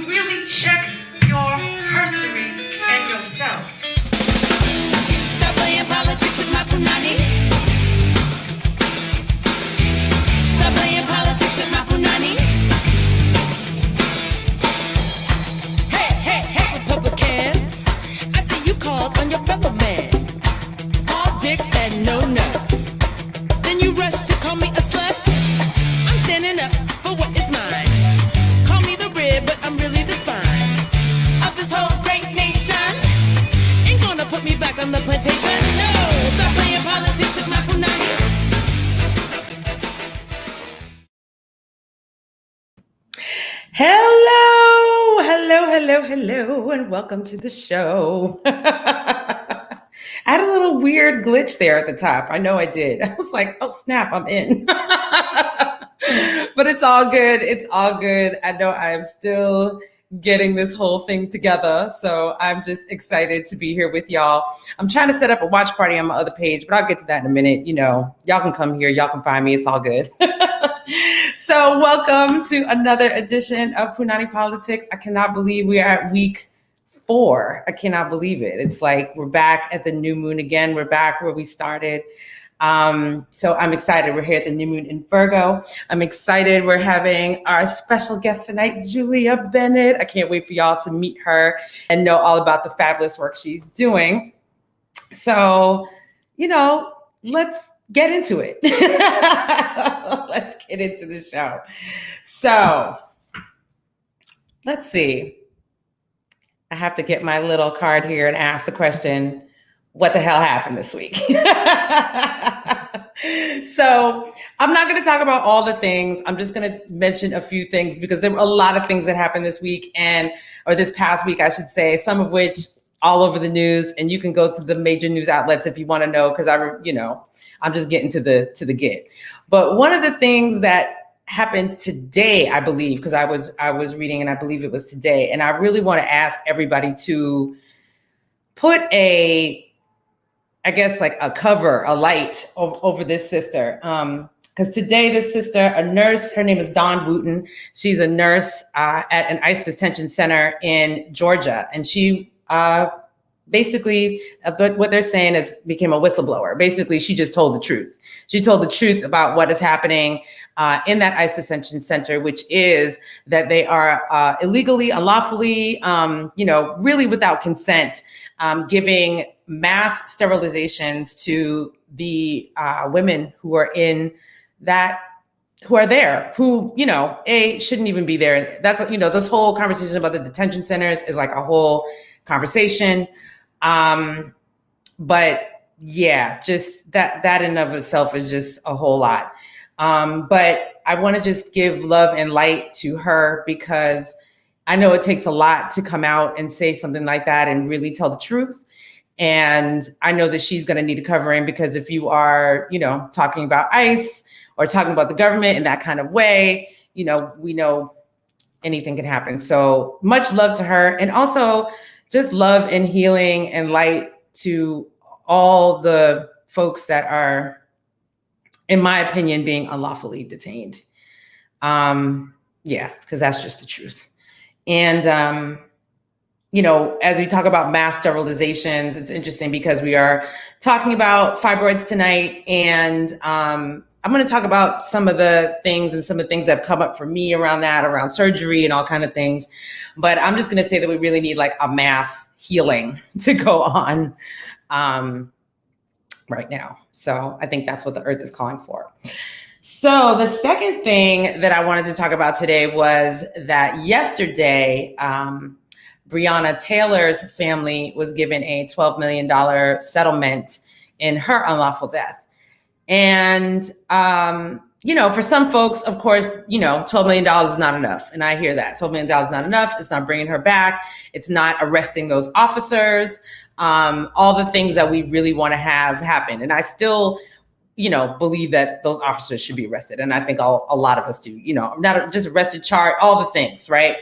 really check your history and yourself. Stop playing politics with my Punanny. Stop playing politics with my Punanny. Hey, hey, hey, Republicans. I see you called on your fellow man. All dicks and no nuts. Then you rush to call me a slut. I'm standing up for what is mine. Call me the rib, but I'm really the spine of this whole great nation. Ain't gonna put me back on the plantation. No, stop playing politics with my Punanny. Hello, and welcome to the show. I had a little weird glitch there at the top. I know I did. I was like, oh snap, I'm in. But it's all good. It's all good. I know I'm still getting this whole thing together. So I'm just excited to be here with y'all. I'm trying to set up a watch party on my other page, but I'll get to that in a minute. You know, y'all can come here. Y'all can find me. It's all good. So welcome to another edition of Punanny Politixxx. I cannot believe we are at week 4. I cannot believe it. It's like we're back at the new moon again. We're back where we started. So I'm excited. We're here at the new moon in Virgo. I'm excited. We're having our special guest tonight, Julia Bennett. I can't wait for y'all to meet her and know all about the fabulous work she's doing. So, you know, let's get into it. Let's get into the show. So let's see. I have to get my little card here and ask the question, what the hell happened this week? So I'm not going to talk about all the things. I'm just going to mention a few things because there were a lot of things that happened this week or this past week, I should say, some of which all over the news. And you can go to the major news outlets if you want to know, because I'm just getting to the get. But one of the things that happened today, I believe, because I was reading and I believe it was today, and I really want to ask everybody to put a cover, a light over this sister. Because today this sister, a nurse, her name is Dawn Wooten. She's a nurse at an ICE detention center in Georgia. And she basically, what they're saying is became a whistleblower. Basically, she just told the truth. She told the truth about what is happening in that ICE detention center, which is that they are illegally, unlawfully, really without consent, giving mass sterilizations to the women who are there, who, shouldn't even be there. That's, this whole conversation about the detention centers is like a whole conversation. But yeah, just that in of itself is just a whole lot. But I want to just give love and light to her because I know it takes a lot to come out and say something like that and really tell the truth. And I know that she's going to need a covering because if you are, talking about ICE or talking about the government in that kind of way, we know anything can happen. So much love to her. And also just love and healing and light to all the folks that are, in my opinion, being unlawfully detained. Because that's just the truth. And, as we talk about mass sterilizations, it's interesting because we are talking about fibroids tonight. And I'm going to talk about some of the things and some of the things that have come up for me around surgery and all kind of things. But I'm just going to say that we really need like a mass healing to go on right now. So I think that's what the earth is calling for. So the second thing that I wanted to talk about today was that yesterday, Breonna Taylor's family was given a $12 million settlement in her unlawful death. And, for some folks, of course, $12 million is not enough. And I hear that $12 million is not enough. It's not bringing her back. It's not arresting those officers, all the things that we really want to have happen. And I still, believe that those officers should be arrested. And I think a lot of us do, not just arrested, charged, all the things, right?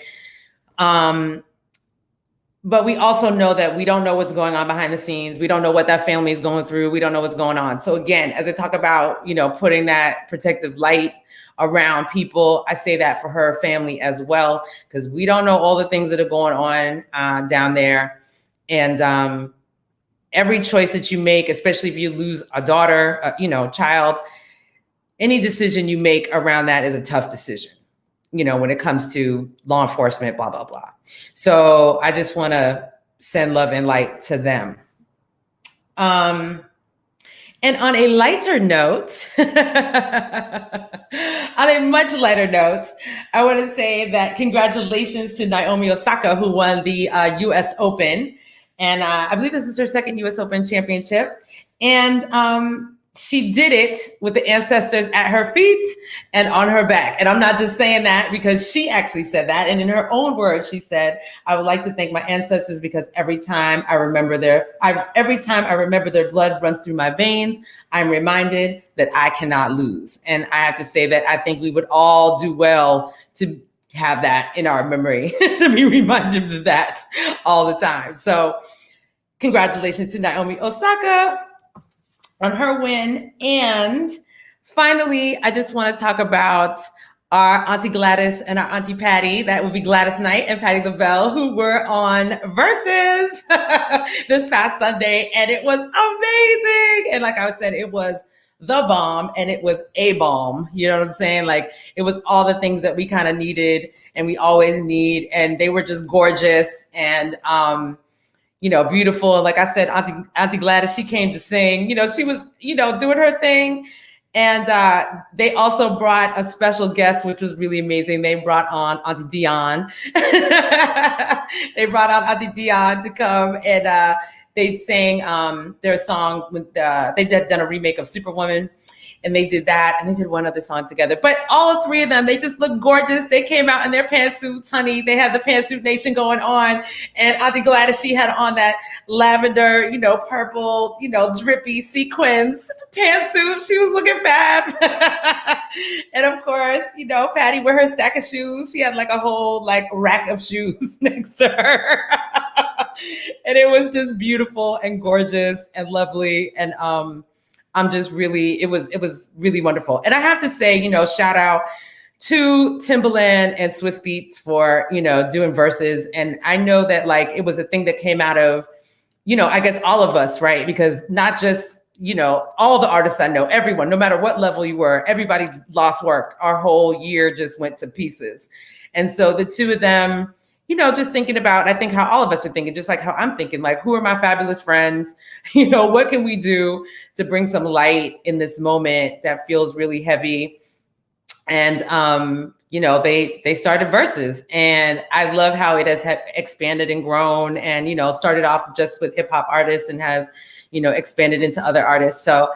But we also know that we don't know what's going on behind the scenes. We don't know what that family is going through. We don't know what's going on. So again, as I talk about, putting that protective light around people. I say that for her family as well, because we don't know all the things that are going on down there. And every choice that you make, especially if you lose a daughter, child, any decision you make around that is a tough decision, when it comes to law enforcement, blah, blah, blah. So I just want to send love and light to them. And on a lighter note, on a much lighter note, I want to say that congratulations to Naomi Osaka, who won the US Open. And I believe this is her second US Open championship. And she did it with the ancestors at her feet and on her back. And I'm not just saying that because she actually said that. And in her own words, she said, I would like to thank my ancestors because every time I remember their blood runs through my veins, I'm reminded that I cannot lose. And I have to say that I think we would all do well to have that in our memory, to be reminded of that all the time. So congratulations to Naomi Osaka on her win. And finally, I just want to talk about our Auntie Gladys and our Auntie Patty. That would be Gladys Knight and Patty LaBelle, who were on Versus this past Sunday. And it was amazing. And like I said, it was the bomb and it was a bomb. You know what I'm saying? Like it was all the things that we kind of needed and we always need. And they were just gorgeous and, beautiful. Like I said, Auntie Gladys, she came to sing, she was, doing her thing. And they also brought a special guest, which was really amazing. They brought on Auntie Dion. They brought on Auntie Dion to come and they sang their song with they done a remake of Superwoman. And they did that, and they did one other song together. But all three of them, they just looked gorgeous. They came out in their pantsuits, honey. They had the pantsuit nation going on. And Auntie Gladys, she had on that lavender, purple, drippy sequins pantsuit. She was looking fab. And of course, Patty with her stack of shoes. She had like a whole rack of shoes next to her. And it was just beautiful and gorgeous and lovely. And I'm just really, it was really wonderful. And I have to say, shout out to Timbaland and Swiss Beats for, doing Verses. And I know that it was a thing that came out of, I guess all of us, right? Because not just, all the artists I know, everyone, no matter what level you were, everybody lost work. Our whole year just went to pieces. And so the two of them, just thinking about, I think how all of us are thinking, just like how I'm thinking, who are my fabulous friends? What can we do to bring some light in this moment that feels really heavy? And, they started Versus, and I love how it has expanded and grown and, started off just with hip hop artists and has, expanded into other artists. So,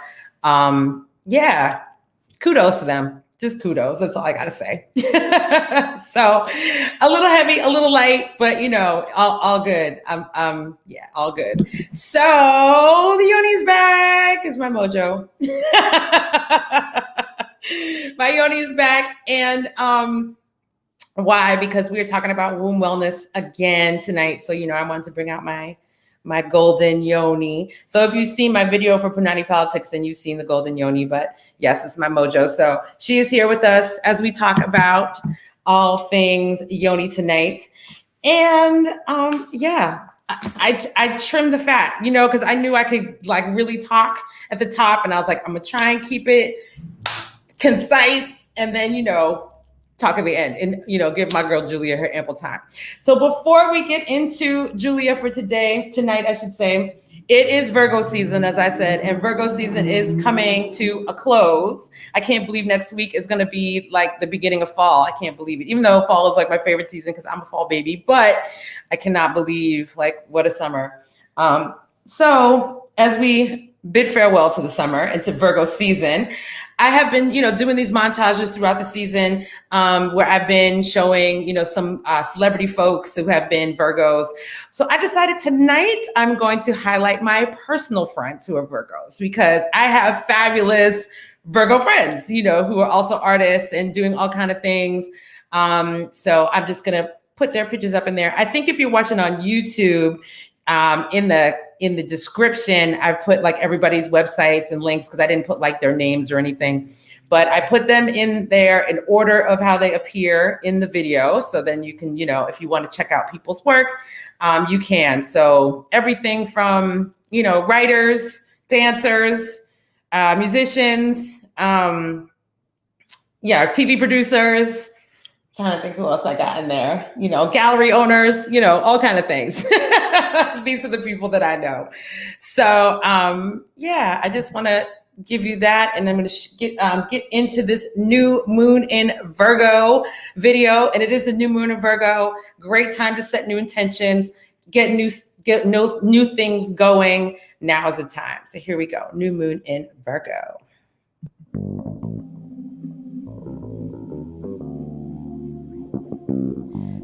kudos to them. Just kudos. That's all I got to say. So a little heavy, a little light, but all good. All good. So the Yoni's back is my mojo. My Yoni's back. And why? Because we are talking about womb wellness again tonight. So, I wanted to bring out my golden yoni. So if you've seen my video for Punanny Politixxx, then you've seen the golden yoni, but yes, it's my mojo. So she is here with us as we talk about all things yoni tonight. And I trimmed the fat, because I knew I could really talk at the top, and I was like, I'm gonna try and keep it concise and then, talk at the end and, give my girl Julia her ample time. So before we get into Julia for tonight, I should say, it is Virgo season, as I said, and Virgo season is coming to a close. I can't believe next week is going to be the beginning of fall. I can't believe it, even though fall is my favorite season because I'm a fall baby, but I cannot believe what a summer. So as we bid farewell to the summer and to Virgo season, I have been, doing these montages throughout the season where I've been showing, some celebrity folks who have been Virgos. So I decided tonight I'm going to highlight my personal friends who are Virgos because I have fabulous Virgo friends, who are also artists and doing all kind of things. So I'm just going to put their pictures up in there. I think if you're watching on YouTube, in the description, I've put everybody's websites and links because I didn't put their names or anything. But I put them in there in order of how they appear in the video. So then you can, if you want to check out people's work, you can. So everything from, writers, dancers, musicians, TV producers. Trying to think who else I got in there, gallery owners, all kind of things. These are the people that I know. So, I just want to give you that. And I'm going to get into this new moon in Virgo video. And it is the new moon in Virgo. Great time to set new intentions, get new things going. Now is the time. So here we go. New moon in Virgo.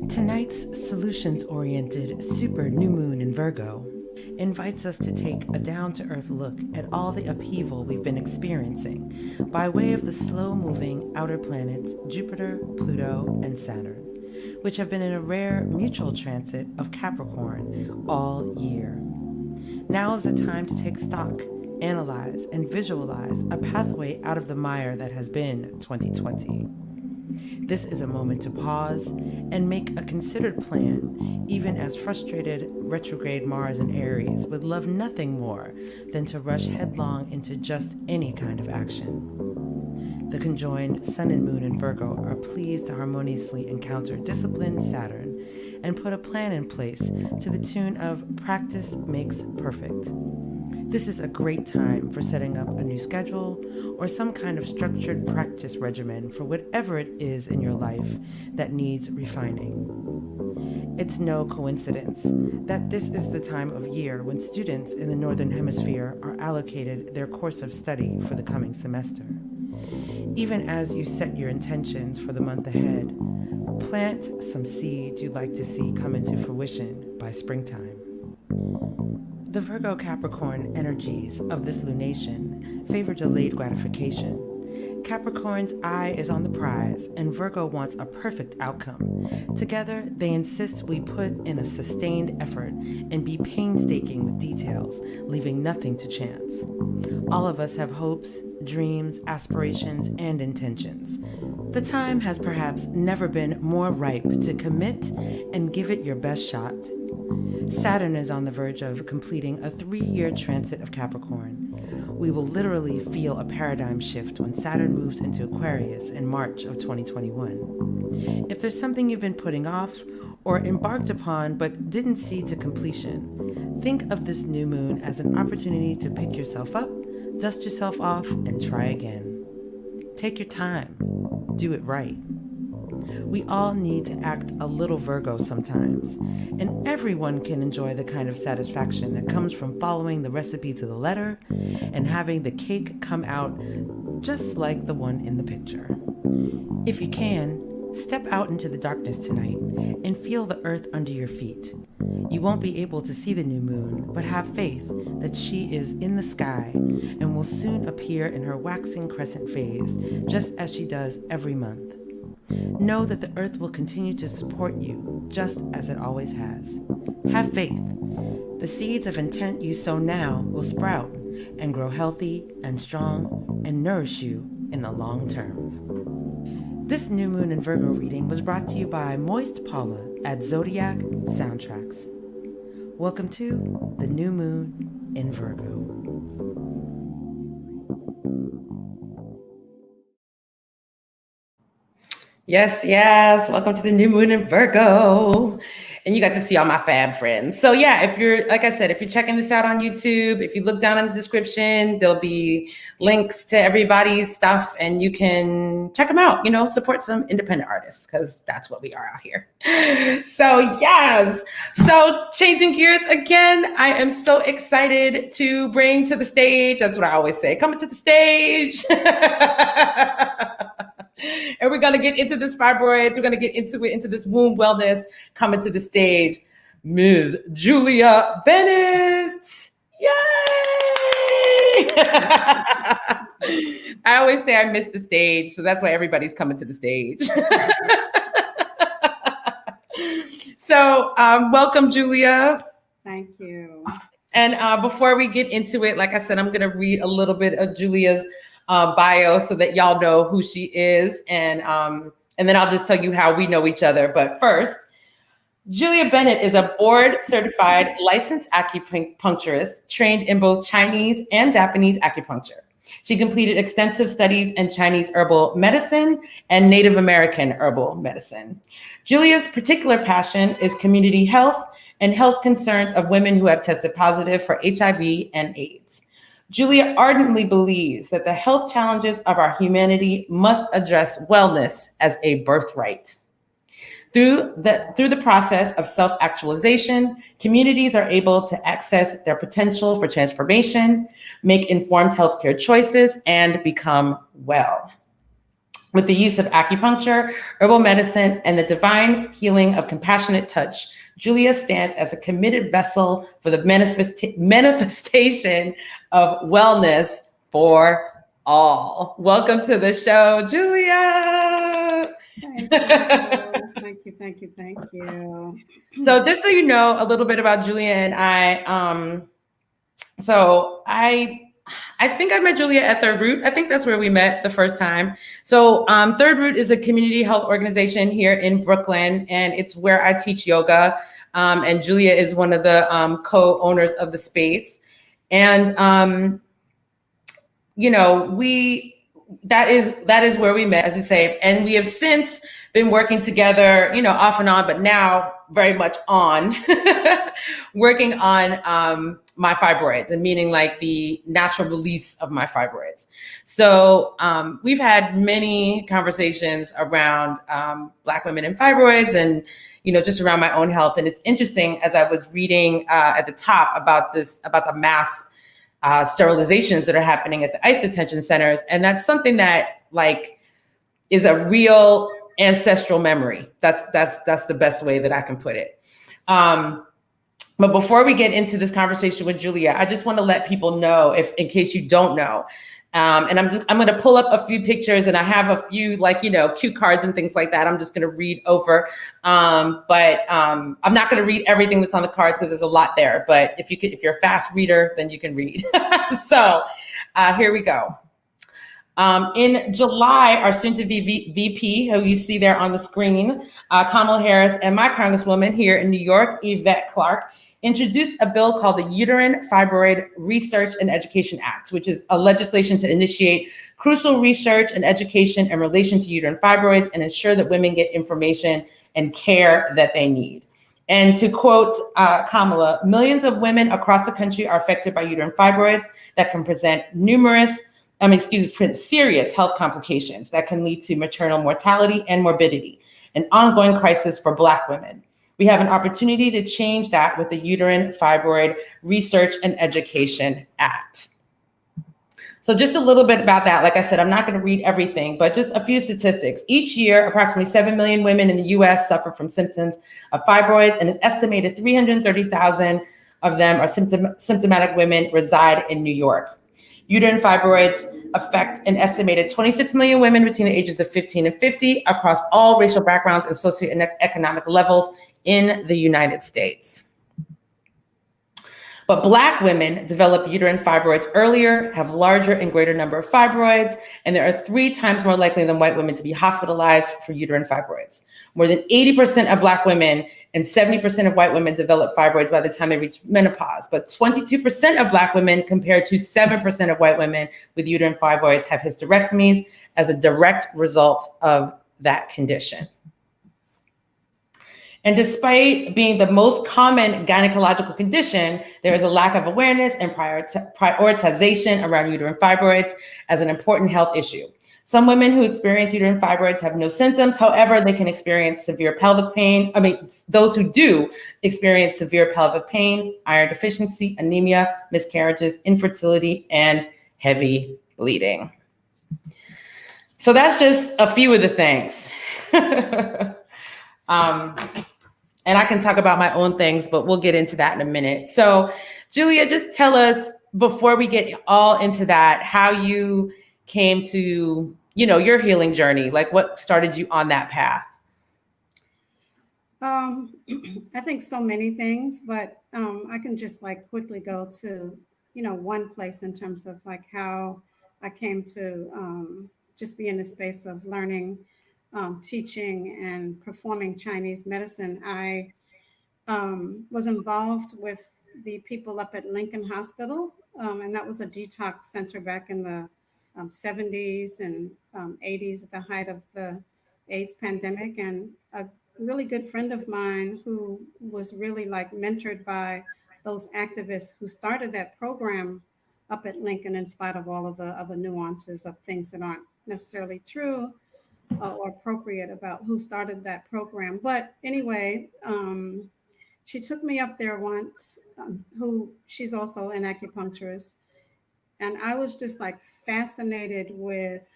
Tonight's solutions-oriented super new moon in Virgo invites us to take a down-to-earth look at all the upheaval we've been experiencing by way of the slow-moving outer planets Jupiter, Pluto, and Saturn, which have been in a rare mutual transit of Capricorn all year. Now is the time to take stock, analyze, and visualize a pathway out of the mire that has been 2020. This is a moment to pause and make a considered plan, even as frustrated retrograde Mars and Aries would love nothing more than to rush headlong into just any kind of action. The conjoined Sun and Moon in Virgo are pleased to harmoniously encounter disciplined Saturn and put a plan in place to the tune of practice makes perfect. This is a great time for setting up a new schedule or some kind of structured practice regimen for whatever it is in your life that needs refining. It's no coincidence that this is the time of year when students in the Northern Hemisphere are allocated their course of study for the coming semester. Even as you set your intentions for the month ahead, plant some seeds you'd like to see come into fruition by springtime. The Virgo Capricorn energies of this lunation favor delayed gratification. Capricorn's eye is on the prize, and Virgo wants a perfect outcome. Together, they insist we put in a sustained effort and be painstaking with details, leaving nothing to chance. All of us have hopes, dreams, aspirations, and intentions. The time has perhaps never been more ripe to commit and give it your best shot. Saturn is on the verge of completing a 3-year transit of Capricorn. We will literally feel a paradigm shift when Saturn moves into Aquarius in March of 2021. If there's something you've been putting off or embarked upon but didn't see to completion, think of this new moon as an opportunity to pick yourself up, dust yourself off, and try again. Take your time. Do it right. We all need to act a little Virgo sometimes, and everyone can enjoy the kind of satisfaction that comes from following the recipe to the letter and having the cake come out just like the one in the picture. If you can, step out into the darkness tonight and feel the earth under your feet. You won't be able to see the new moon, but have faith that she is in the sky and will soon appear in her waxing crescent phase, just as she does every month. Know that the earth will continue to support you, just as it always has. Have faith. The seeds of intent you sow now will sprout and grow healthy and strong and nourish you in the long term. This new moon in Virgo reading was brought to you by Moist Paula at Zodiac Soundtracks. Welcome to the new moon in Virgo. Yes, yes. Welcome to the new moon in Virgo. And you got to see all my fab friends. So yeah, if you're, like I said, if you're checking this out on YouTube, if you look down in the description, there'll be links to everybody's stuff and you can check them out, support some independent artists because that's what we are out here. So yes. So changing gears again, I am so excited to bring to the stage. That's what I always say, coming to the stage. And we're going to get into this fibroids. We're going to get into this womb wellness. Coming to the stage, Ms. Julia Bennett. Yay! I always say I miss the stage, so that's why everybody's coming to the stage. So welcome, Julia. Thank you. And before we get into it, like I said, I'm going to read a little bit of Julia's bio so that y'all know who she is. And then I'll just tell you how we know each other. But first, Julia Bennett is a board-certified licensed acupuncturist trained in both Chinese and Japanese acupuncture. She completed extensive studies in Chinese herbal medicine and Native American herbal medicine. Julia's particular passion is community health and health concerns of women who have tested positive for HIV and AIDS. Julia ardently believes that the health challenges of our humanity must address wellness as a birthright. Through the process of self-actualization, communities are able to access their potential for transformation, make informed healthcare choices, and become well. With the use of acupuncture, herbal medicine, and the divine healing of compassionate touch, Julia stands as a committed vessel for the manifestation of wellness for all. Welcome to the show, Julia. Thank you. So just so you know a little bit about Julia and I, so I think I met Julia at Third Root. I think that's where we met the first time. So Third Root is a community health organization here in Brooklyn, and it's where I teach yoga. And Julia is one of the co-owners of the space. And, you know, that is where we met, as you say. And we have since been working together, you know, off and on, but now very much on working on my fibroids, and meaning like the natural release of my fibroids. So we've had many conversations around Black women and fibroids, and you know, just around my own health. And it's interesting, as I was reading at the top about the mass sterilizations that are happening at the ICE detention centers, and that's something that like is a real ancestral memory. That's the best way that I can put it. But before we get into this conversation with Julia, I just want to let people know, if in case you don't know, and I'm going to pull up a few pictures, and I have a few like, you know, cue cards and things like that. I'm just going to read over, but I'm not going to read everything that's on the cards because there's a lot there. But if you're a fast reader, then you can read. So here we go. In July, our soon-to-be VP, who you see there on the screen, Kamala Harris, and my Congresswoman here in New York, Yvette Clarke, introduced a bill called the Uterine Fibroid Research and Education Act, which is a legislation to initiate crucial research and education in relation to uterine fibroids and ensure that women get information and care that they need. And to quote Kamala, millions of women across the country are affected by uterine fibroids that can present serious health complications that can lead to maternal mortality and morbidity, an ongoing crisis for Black women. We have an opportunity to change that with the Uterine Fibroid Research and Education Act. So just a little bit about that. Like I said, I'm not going to read everything, but just a few statistics. Each year, approximately 7 million women in the US suffer from symptoms of fibroids, and an estimated 330,000 of them are symptomatic women reside in New York. Uterine fibroids affect an estimated 26 million women between the ages of 15 and 50 across all racial backgrounds and socioeconomic levels in the United States. But Black women develop uterine fibroids earlier, have larger and greater number of fibroids, and they are 3 times more likely than white women to be hospitalized for uterine fibroids. More than 80% of Black women and 70% of white women develop fibroids by the time they reach menopause, but 22% of Black women compared to 7% of white women with uterine fibroids have hysterectomies as a direct result of that condition. And despite being the most common gynecological condition, there is a lack of awareness and prioritization around uterine fibroids as an important health issue. Some women who experience uterine fibroids have no symptoms. However, they can experience severe pelvic pain. Those who do experience severe pelvic pain, iron deficiency, anemia, miscarriages, infertility, and heavy bleeding. So that's just a few of the things. And I can talk about my own things, but we'll get into that in a minute. So Julia, just tell us, before we get all into that, how you came to, you know, your healing journey, like what started you on that path? I think so many things, but I can just like quickly go to, you know, one place in terms of like how I came to just be in the space of learning, teaching, and performing Chinese medicine. I was involved with the people up at Lincoln Hospital, and that was a detox center back in the 70s and 80s at the height of the AIDS pandemic. And a really good friend of mine who was really like mentored by those activists who started that program up at Lincoln, in spite of all of the other nuances of things that aren't necessarily true or appropriate about who started that program. But anyway, she took me up there once, who she's also an acupuncturist. And I was just like fascinated with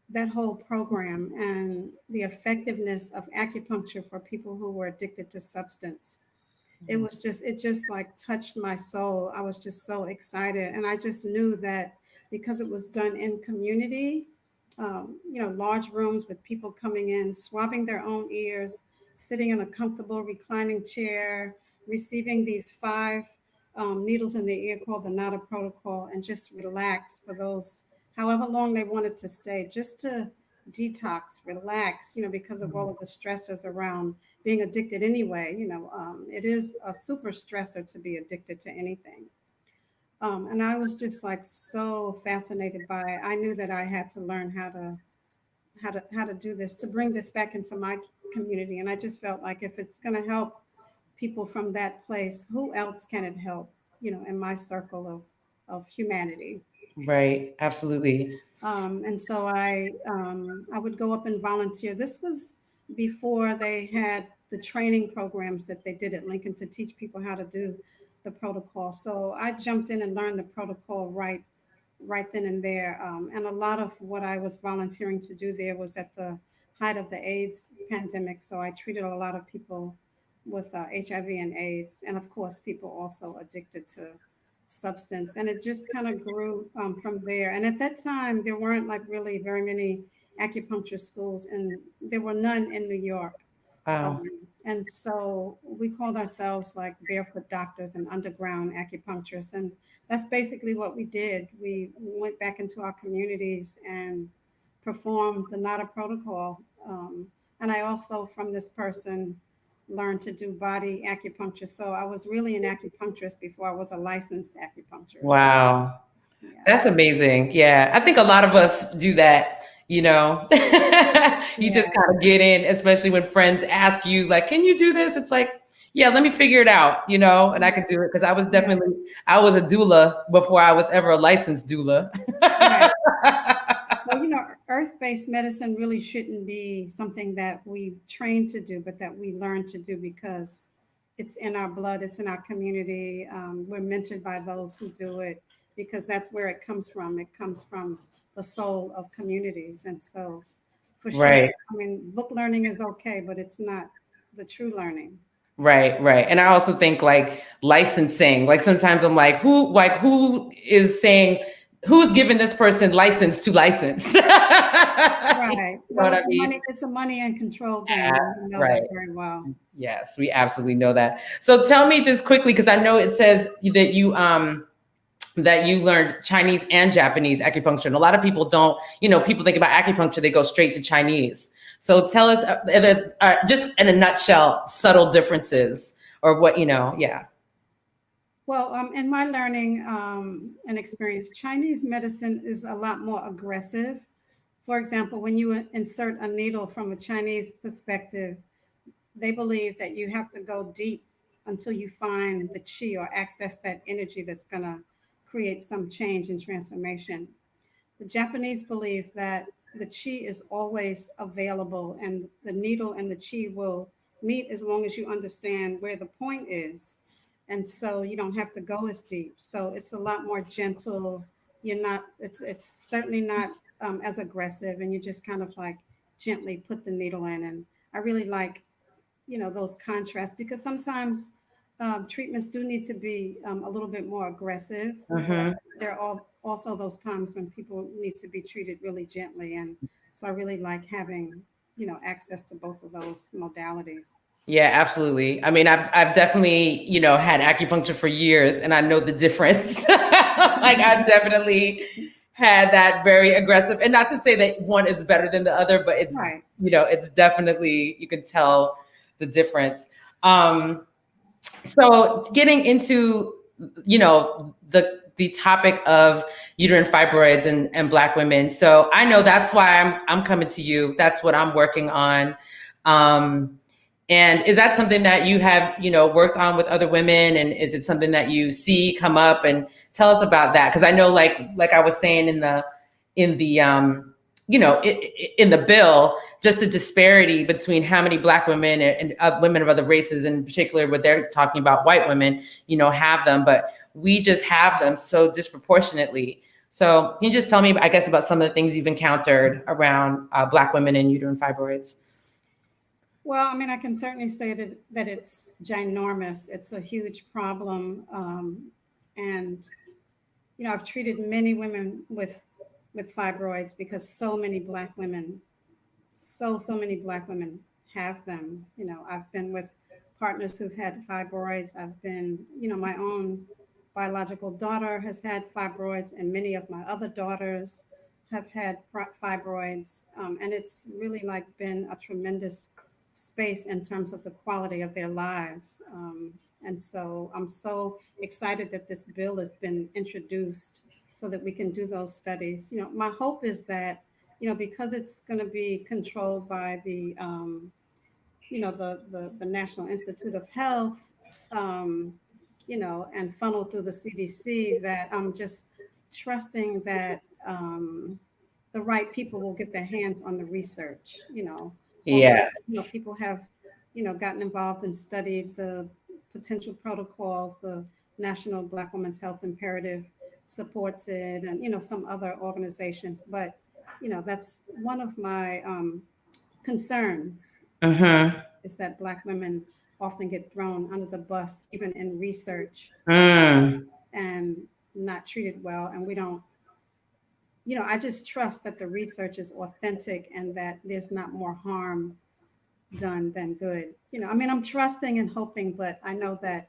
that whole program and the effectiveness of acupuncture for people who were addicted to substance. It just like touched my soul. I was just so excited. And I just knew that because it was done in community, large rooms with people coming in, swabbing their own ears, sitting in a comfortable reclining chair, receiving these 5 needles in the ear called the NADA protocol, and just relax for those however long they wanted to stay, just to detox, relax, because of all of the stressors around being addicted anyway. It is a super stressor to be addicted to anything. And I was just like so fascinated by it. I knew that I had to learn how to do this, to bring this back into my community. And I just felt like if it's going to help people from that place, who else can it help, in my circle of humanity. Right. Absolutely. And so I would go up and volunteer. This was before they had the training programs that they did at Lincoln to teach people how to do the protocol. So I jumped in and learned the protocol right then and there. And a lot of what I was volunteering to do there was at the height of the AIDS pandemic. So I treated a lot of people with HIV and AIDS, and of course, people also addicted to substance. And it just kind of grew from there. And at that time, there weren't like really very many acupuncture schools, and there were none in New York. Wow. And so we called ourselves like barefoot doctors and underground acupuncturists. And that's basically what we did. We went back into our communities and performed the NADA protocol. And I also, from this person, learned to do body acupuncture. So I was really an acupuncturist before I was a licensed acupuncturist. Wow. Yeah. That's amazing. Yeah. I think a lot of us do that, you just kind of get in, especially when friends ask you like, can you do this? It's like, yeah, let me figure it out, and I can do it. Cause I was I was a doula before I was ever a licensed doula. Right. Well, earth-based medicine really shouldn't be something that we train to do, but that we learn to do because it's in our blood, it's in our community. We're mentored by those who do it because that's where it comes from. It comes from the soul of communities. And so for sure, Right. I mean, book learning is okay, but it's not the true learning. Right. And I also think like licensing, like sometimes I'm like, who is saying, who's giving this person license to license? Right. Well, it's a money and control game. You know right. that very well. Yes, we absolutely know that. So tell me just quickly, because I know it says that you learned Chinese and Japanese acupuncture. And a lot of people don't, people think about acupuncture, they go straight to Chinese. So tell us just in a nutshell, subtle differences or what, yeah. Well, in my learning and experience, Chinese medicine is a lot more aggressive. For example, when you insert a needle from a Chinese perspective, they believe that you have to go deep until you find the qi or access that energy that's going to create some change and transformation. The Japanese believe that the qi is always available and the needle and the qi will meet as long as you understand where the point is. And so you don't have to go as deep. So it's a lot more gentle. It's certainly not as aggressive, and you just kind of like gently put the needle in. And I really like, those contrasts because sometimes treatments do need to be a little bit more aggressive. Mm-hmm. There are also those times when people need to be treated really gently. And so I really like having, access to both of those modalities. Yeah, absolutely. I mean, I've definitely, had acupuncture for years and I know the difference. Like I definitely had that very aggressive, and not to say that one is better than the other, but it's, Right. it's definitely, you can tell the difference. So getting into, the topic of uterine fibroids and Black women. So I know that's why I'm coming to you. That's what I'm working on. And is that something that you have, worked on with other women? And is it something that you see come up? And tell us about that. Cause I know, like I was saying in the, in the bill, just the disparity between how many Black women and women of other races, in particular, what they're talking about, white women, have them, but we just have them so disproportionately. So can you just tell me, I guess, about some of the things you've encountered around Black women and uterine fibroids? Well, I mean, I can certainly say that it's ginormous. It's a huge problem. And, I've treated many women with fibroids because so many Black women have them. I've been with partners who've had fibroids. I've been, my own biological daughter has had fibroids, and many of my other daughters have had fibroids. And it's really been a tremendous space in terms of the quality of their lives. And so I'm so excited that this bill has been introduced so that we can do those studies. My hope is that, because it's going to be controlled by the, the National Institute of Health, and funneled through the CDC, that I'm just trusting that the right people will get their hands on the research. Yeah. Although, people have, gotten involved and studied the potential protocols. The National Black Women's Health Imperative supports it, and, some other organizations. But, that's one of my concerns, is that Black women often get thrown under the bus, even in research, and not treated well. And we don't, I just trust that the research is authentic and that there's not more harm done than good. I mean, I'm trusting and hoping, but I know that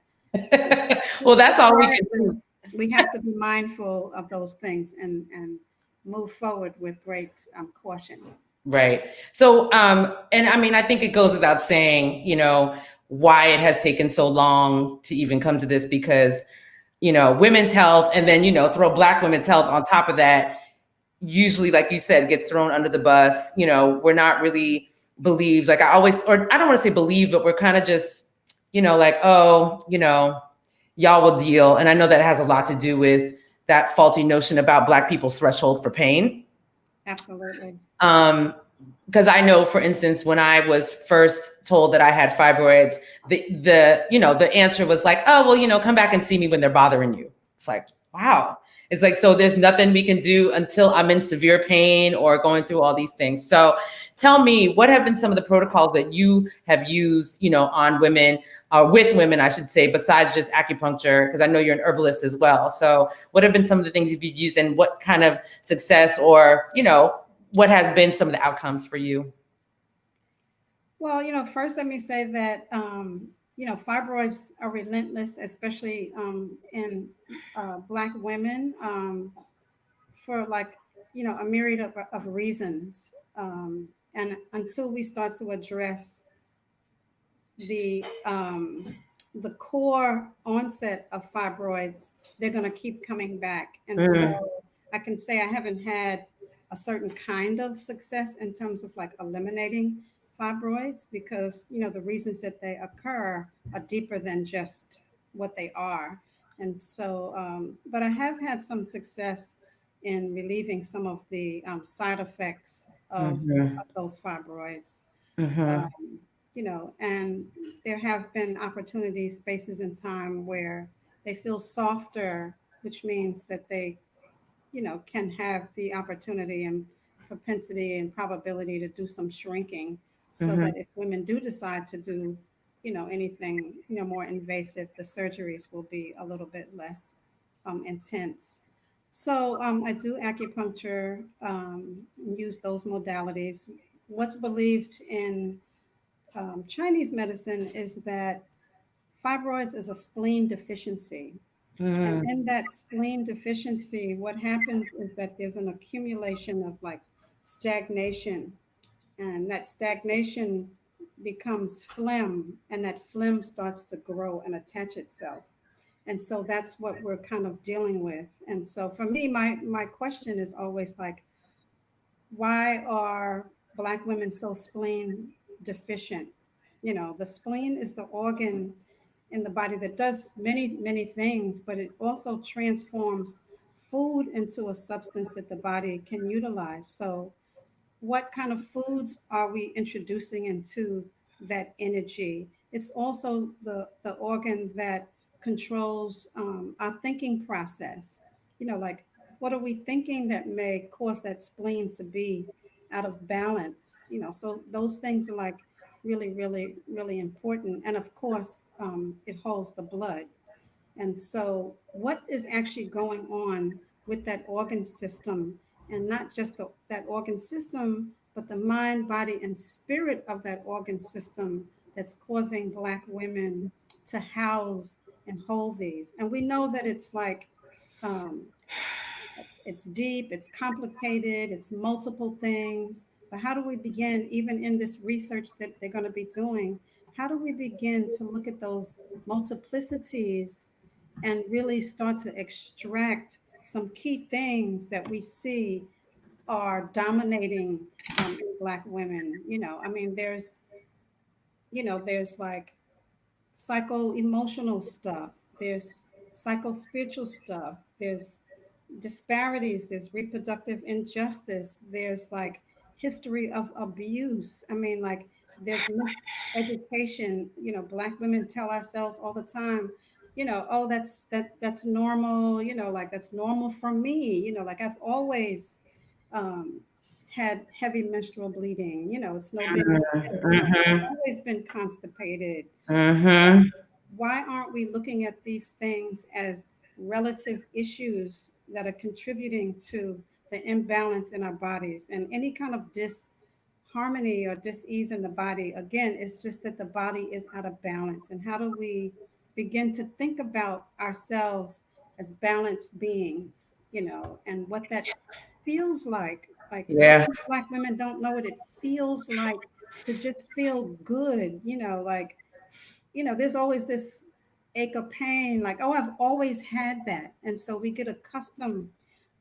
well, that's all we can do. We have to be mindful of those things and move forward with great caution. Right. So, and I mean, I think it goes without saying, why it has taken so long to even come to this, because, women's health, and then, throw Black women's health on top of that, usually, like you said, gets thrown under the bus. We're not really believed. Like I always, or I don't want to say believe, but we're kind of just, oh, y'all will deal. And I know that has a lot to do with that faulty notion about Black people's threshold for pain. Absolutely. Because I know, for instance, when I was first told that I had fibroids, the answer was like, oh, well, come back and see me when they're bothering you. It's like, wow. It's like, so there's nothing we can do until I'm in severe pain or going through all these things. So tell me, what have been some of the protocols that you have used, on women, or with women, I should say, besides just acupuncture? Because I know you're an herbalist as well. So what have been some of the things you've used, and what kind of success, or, what has been some of the outcomes for you? Well, first let me say that, fibroids are relentless, especially in Black women, for a myriad of reasons. And until we start to address the core onset of fibroids, they're going to keep coming back. And so I can say I haven't had a certain kind of success in terms of eliminating fibroids, because the reasons that they occur are deeper than just what they are. And so but I have had some success in relieving some of the side effects of those fibroids. And there have been opportunities, spaces in time where they feel softer, which means that they can have the opportunity and propensity and probability to do some shrinking, so that if women do decide to do, anything, more invasive, the surgeries will be a little bit less intense. So I do acupuncture, use those modalities. What's believed in Chinese medicine is that fibroids is a spleen deficiency. And Mm. in that spleen deficiency, what happens is that there's an accumulation of like stagnation, and that stagnation becomes phlegm, and that phlegm starts to grow and attach itself. And so that's what we're kind of dealing with. And so for me, my question is always like, why are Black women so spleen deficient? You know, the spleen is the organ in the body that does many things, but it also transforms food into a substance that the body can utilize. So what kind of foods are we introducing into that energy? It's also the organ that controls our thinking process. You know, like what are we thinking that may cause that spleen to be out of balance? You know, so those things are like really important. And of course, it holds the blood. And so, what is actually going on with that organ system, and not just that organ system, but the mind, body, and spirit of that organ system that's causing Black women to house and hold these? And we know that it's like, um, it's deep, it's complicated, it's multiple things. But how do we begin, even in this research that they're going to be doing, how do we begin to look at those multiplicities and really start to extract some key things that we see are dominating in Black women? You know, I mean, there's like psycho emotional stuff, there's psycho spiritual stuff, there's disparities, there's reproductive injustice, there's like history of abuse. I mean, like there's education. You know, Black women tell ourselves all the time, you know, oh, that's normal, you know, like that's normal for me, you know, like I've always um, had heavy menstrual bleeding, you know, it's no big deal, you know, I've Mm-hmm. always been constipated. Mm-hmm. Why aren't we looking at these things as relative issues that are contributing to the imbalance in our bodies and any kind of disharmony or dis-ease in the body? Again, it's just that the body is out of balance. And how do we begin to think about ourselves as balanced beings, you know, and what that feels like? Like so Yeah. many Black women don't know what it feels like to just feel good, you know, like, you know, there's always this ache of pain, like, oh, I've always had that. And so we get accustomed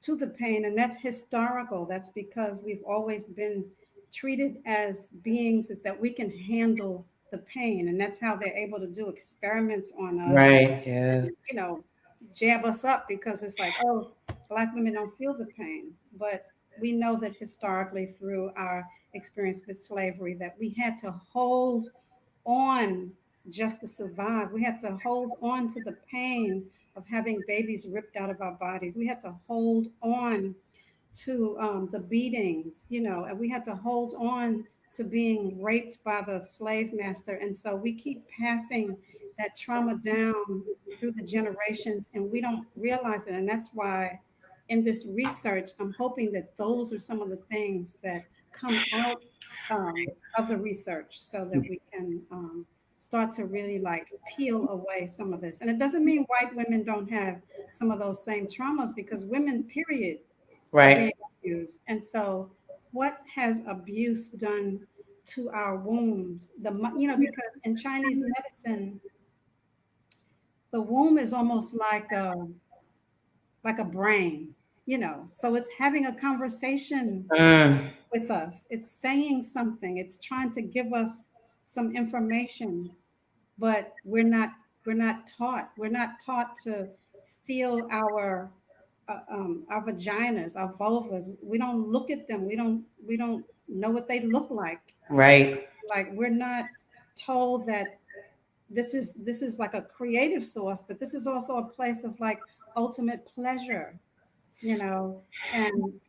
to the pain, and that's historical. That's because we've always been treated as beings that we can handle the pain. And that's how they're able to do experiments on us Right. Yes. and, you know, jab us up because it's like, oh, Black women don't feel the pain. But we know that historically through our experience with slavery that we had to hold on just to survive. We had to hold on to the pain of having babies ripped out of our bodies. We had to hold on to the beatings, you know, and we had to hold on to being raped by the slave master. And so we keep passing that trauma down through the generations and we don't realize it. And that's why in this research, I'm hoping that those are some of the things that come out of the research so that we can start to really like peel away some of this. And it doesn't mean white women don't have some of those same traumas because women, period, are being Right. abused. And so, what has abuse done to our wombs? You know, because in Chinese medicine, the womb is almost like a brain. You know, so it's having a conversation Mm. with us. It's saying something. It's trying to give us some information, but we're not taught. We're not taught to feel our vaginas, our vulvas. We don't look at them. We don't know what they look like. Right. Like we're not told that this is like a creative source, but this is also a place of like ultimate pleasure, you know. And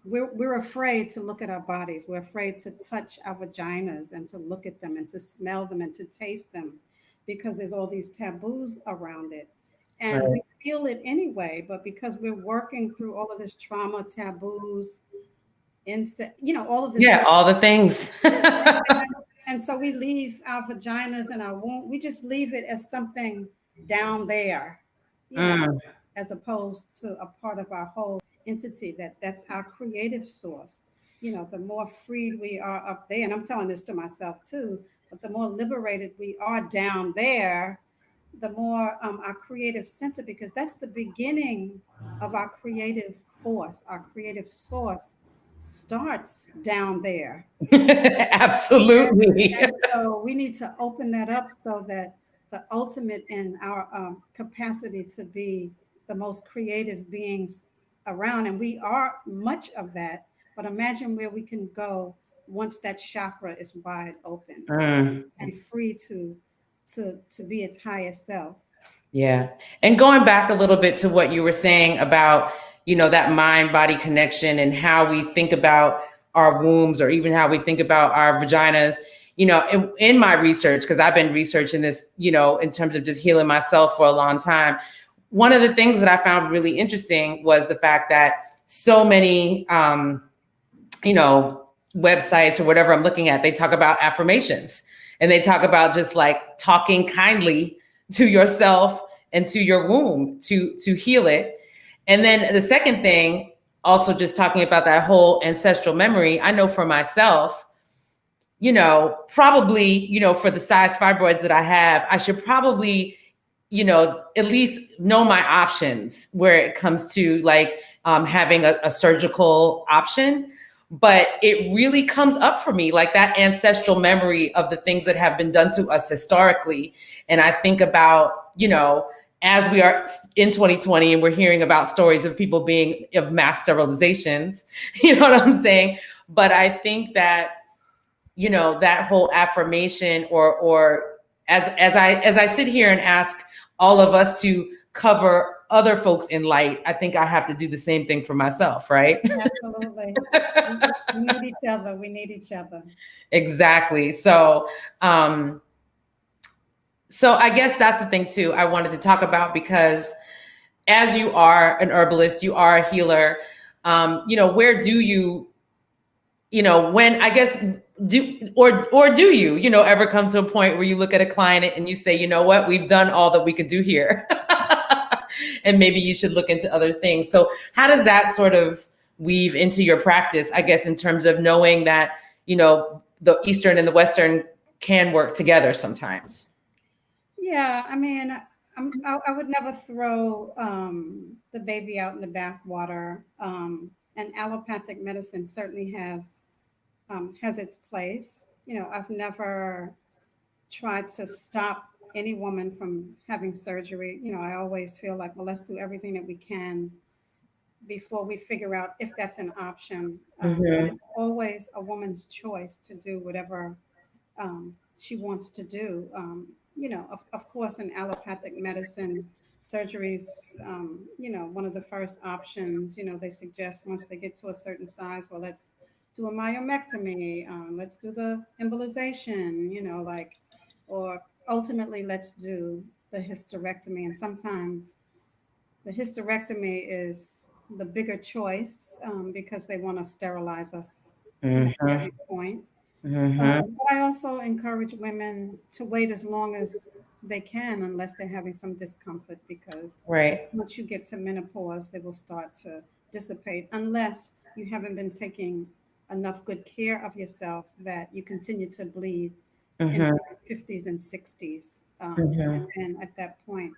we're afraid to look at our bodies. We're afraid to touch our vaginas and to look at them and to smell them and to taste them because there's all these taboos around it. And Right. we feel it anyway, but because we're working through all of this trauma, taboos, incest, you know, all of this. Yeah. All the things. And so we leave our vaginas and our womb, we just leave it as something down there, you know, as opposed to a part of our whole entity, that's our creative source. You know, the more freed we are up there, and I'm telling this to myself too, but the more liberated we are down there, the more our creative center, because that's the beginning of our creative force, our creative source starts down there. Absolutely. And so we need to open that up so that the ultimate in our capacity to be the most creative beings around, and we are much of that, but imagine where we can go once that chakra is wide open and free to be its highest self. Yeah. And going back a little bit to what you were saying about, that mind body connection and how we think about our wombs, or even how we think about our vaginas, in my research, because I've been researching this, in terms of just healing myself for a long time. One of the things that I found really interesting was the fact that so many, websites or whatever I'm looking at, they talk about affirmations, and they talk about just like talking kindly to yourself and to your womb to heal it. And then the second thing, also just talking about that whole ancestral memory. I know for myself, probably, for the size fibroids that I have, I should probably, at least know my options where it comes to like having a surgical option. But it really comes up for me, like that ancestral memory of the things that have been done to us historically. And I think about, as we are in 2020 and we're hearing about stories of people being of mass sterilizations, you know what I'm saying? But I think that, that whole affirmation, or as I sit here and ask all of us to cover other folks in light, I think I have to do the same thing for myself, right? Absolutely. We need each other. We need each other. Exactly. So, so I guess that's the thing too I wanted to talk about, because as you are an herbalist, you are a healer, where do you, when, I guess, do you, ever come to a point where you look at a client and you say, you know what, we've done all that we could do here. And maybe you should look into other things. So how does that sort of weave into your practice, I guess, in terms of knowing that, the Eastern and the Western can work together sometimes? Yeah, I mean, I would never throw the baby out in the bathwater. And allopathic medicine certainly has its place. I've never tried to stop any woman from having surgery. I always feel like, well, let's do everything that we can before we figure out if that's an option. But it's always a woman's choice to do whatever she wants to do. Of course, in allopathic medicine, surgeries, one of the first options, they suggest once they get to a certain size, well, let's do a myomectomy, let's do the embolization, or ultimately let's do the hysterectomy. And sometimes the hysterectomy is the bigger choice because they want to sterilize us at every point. But I also encourage women to wait as long as they can, unless they're having some discomfort, because once you get to menopause, they will start to dissipate, unless you haven't been taking enough good care of yourself that you continue to bleed in your 50s and 60s. And at that point,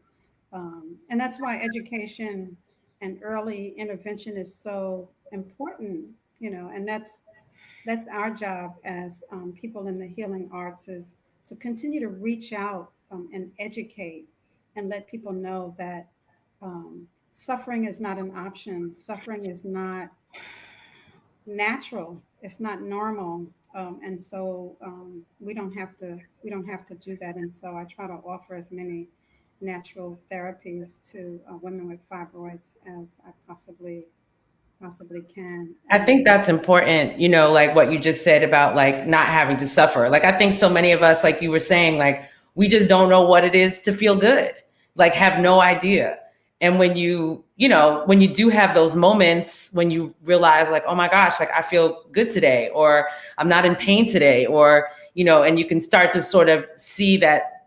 and that's why education and early intervention is so important, and that's our job as people in the healing arts, is to continue to reach out and educate and let people know that suffering is not an option. Suffering is not natural. It's not normal. And so we don't have to do that. And so I try to offer as many natural therapies to women with fibroids as I possibly can. I think that's important, like what you just said about like not having to suffer. Like, I think so many of us, like you were saying, like we just don't know what it is to feel good, like have no idea. And when you do have those moments when you realize like, oh my gosh, like I feel good today, or I'm not in pain today, or, and you can start to sort of see that,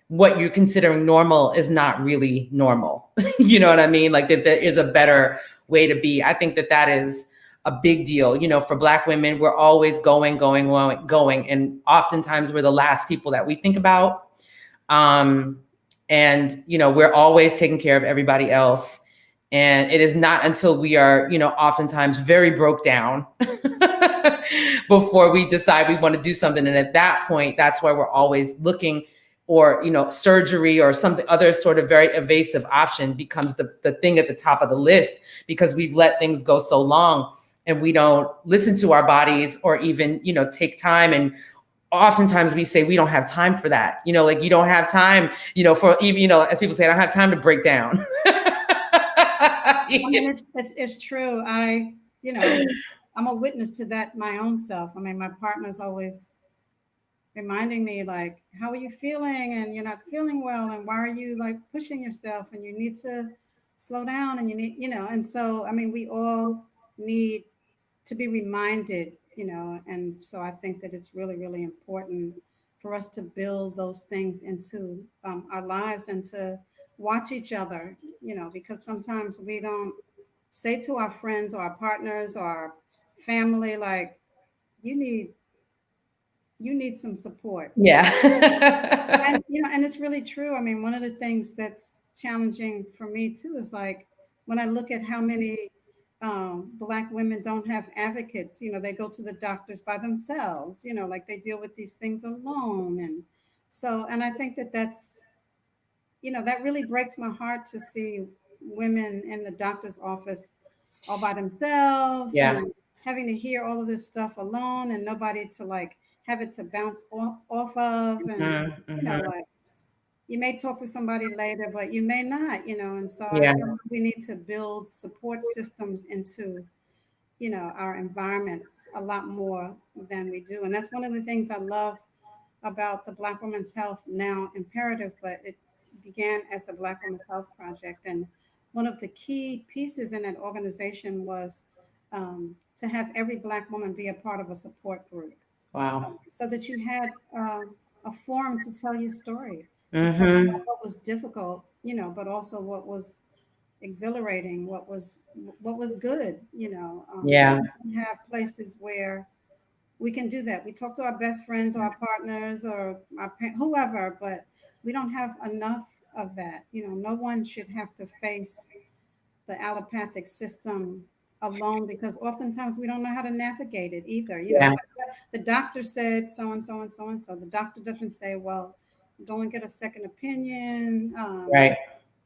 what you're considering normal is not really normal. You know what I mean? Like that there is a better way to be. I think that that is a big deal. You know, for Black women, we're always going. And oftentimes we're the last people that we think about. And, you know, we're always taking care of everybody else. And it is not until we are, you know, oftentimes very broke down before we decide we want to do something. And at that point, that's why we're always looking, or, you know, surgery or something other sort of very evasive option becomes the thing at the top of the list, because we've let things go so long and we don't listen to our bodies or even, you know, take time. And oftentimes we say we don't have time for that. You know, like you don't have time, you know, for even, you know, as people say, I don't have time to break down. I mean, it's true. You know, I'm a witness to that my own self. I mean, my partner's always reminding me, like, how are you feeling? And you're not feeling well. And why are you like pushing yourself? And you need to slow down, and you need, you know, and so, I mean, we all need to be reminded, you know, and so I think that it's really, really important for us to build those things into our lives and to watch each other, you know, because sometimes we don't say to our friends or our partners or our family, like, you need some support. Yeah. And, you know, and it's really true. I mean, one of the things that's challenging for me too is like when I look at how many Black women don't have advocates, you know, they go to the doctors by themselves, you know, like they deal with these things alone. And so, and I think that that's, you know, that really breaks my heart to see women in the doctor's office all by themselves, Yeah. and having to hear all of this stuff alone and nobody to like have it to bounce off of. And, you know, like you may talk to somebody later, but you may not, you know. And so I Yeah. feel like we need to build support systems into, you know, our environments a lot more than we do. And that's one of the things I love about the Black Women's Health Now imperative, but it began as the Black Women's Health Project. And one of the key pieces in that organization was to have every Black woman be a part of a support group, Wow. so that you had a forum to tell your story, to talk Mm-hmm. about what was difficult, you know, but also what was exhilarating, what was good, you know. Yeah. We have places where we can do that. We talk to our best friends or our partners or whoever, but we don't have enough of that. You know, no one should have to face the allopathic system alone, because oftentimes we don't know how to navigate it either. You know, Yeah. it's like the doctor said so and so and so and so. The doctor doesn't say, well, go and get a second opinion. Right.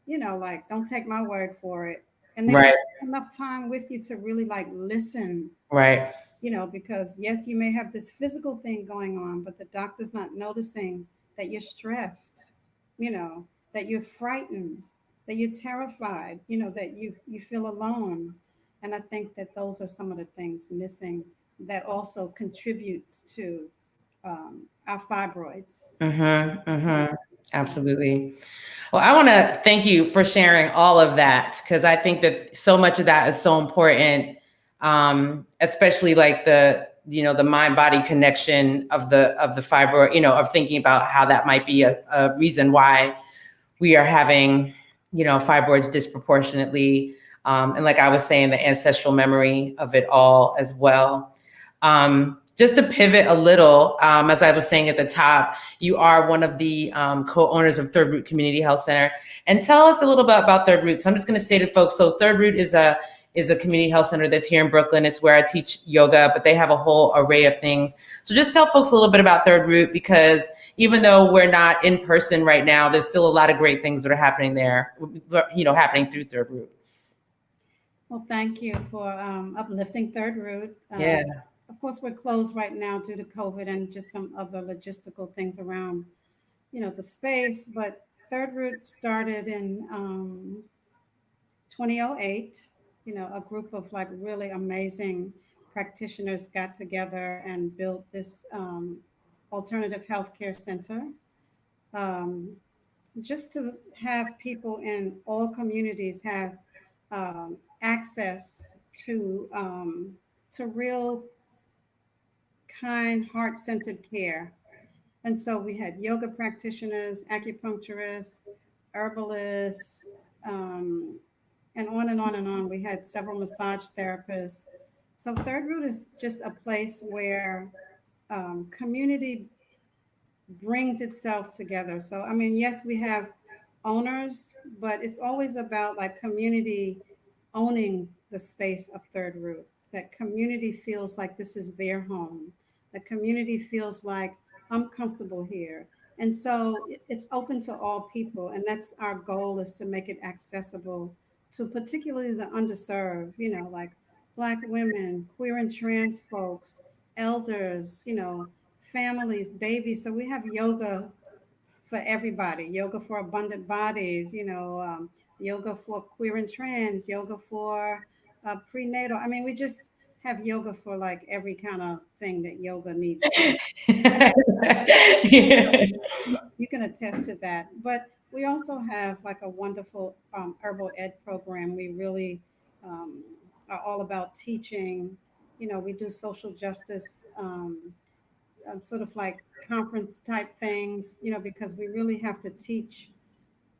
You know, like, don't take my word for it. And they don't Right. have enough time with you to really like listen, Right. you know, because yes, you may have this physical thing going on, but the doctor's not noticing that you're stressed, you know, that you're frightened, that you're terrified, you know, that you feel alone. And I think that those are some of the things missing that also contributes to our fibroids. Mm-hmm. Mm-hmm. Absolutely. Well, I want to thank you for sharing all of that, because I think that so much of that is so important, especially like the, you know, the mind body connection of the fibroid, you know, of thinking about how that might be a reason why we are having, you know, fibroids disproportionately. And like I was saying, the ancestral memory of it all as well. Just to pivot a little, as I was saying at the top, you are one of the co-owners of Third Root Community Health Center. And tell us a little bit about Third Root. So I'm just going to say to folks, so Third Root is a community health center that's here in Brooklyn. It's where I teach yoga, but they have a whole array of things. So just tell folks a little bit about Third Root, because even though we're not in person right now, there's still a lot of great things that are happening there, you know, happening through Third Root. Well, thank you for uplifting Third Root. Yeah. Of course, we're closed right now due to COVID and just some other logistical things around, you know, the space. But Third Root started in 2008. You know, a group of like really amazing practitioners got together and built this alternative healthcare center, um, just to have people in all communities have access to real kind, heart-centered care. And so we had yoga practitioners, acupuncturists, herbalists, and on and on and on. We had several massage therapists. So Third Root is just a place where community brings itself together. So, I mean, yes, we have owners, but it's always about like community owning the space of Third Root. That community feels like this is their home. The community feels like I'm comfortable here. And so it's open to all people. And that's our goal, is to make it accessible to particularly the underserved, you know, like Black women, queer and trans folks, elders, you know, families, babies. So we have yoga for everybody, yoga for abundant bodies, you know, yoga for queer and trans, yoga for prenatal. I mean, we just have yoga for like every kind of thing that yoga needs to. Yeah. You can attest to that. But we also have like a wonderful herbal ed program. We really are all about teaching. You know, we do social justice sort of like conference type things, you know, because we really have to teach